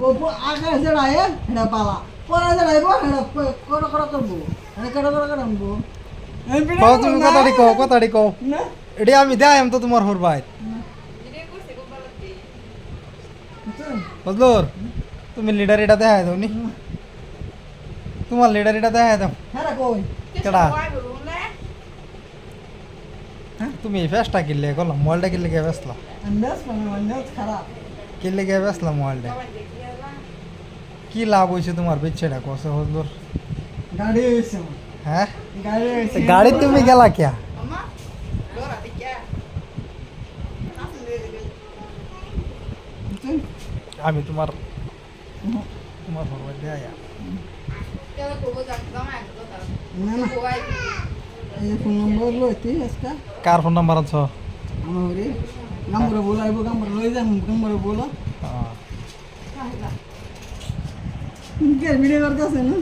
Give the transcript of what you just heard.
वो आगे चढ़ाए हेड़ा पाला परा चढ़ाइबो हेड़ा कोड़ कोड़ करबो हेड़ा कोड़ कोड़ करबो কও তুমি কথাটি কও না এডি আমি দেখাইম তো তোমার হর ভাই বজলুর তুমি লিডার এটা দেখাই দাও নি তোমার লিডার এটা দেখাই দাও হেড়া কই কেডা তুমি এই ফেসটা কিনলে কলম মোবাইলটা কিনলে কে বেসলা अंदाज মানে খারাপ কিনলে কে বেসলা মোবাইলটা কি লাভ হইছে তোমার বেচেটা কসে হজলুর গাড়ি হইছে হ্যাঁ গাড়ি হইছে গাড়ি তুমি গেলা কিয়া আমি তোমার তোমার ফরওয়ার্ড দেয়া না না এই ফোন নম্বর লইতি আজকা কার ফোন নাম্বার আছে আমারে নম্বর বলাইবো নম্বর লই যাম নম্বর বলো হ্যাঁ কে ভিডিও করতেছ না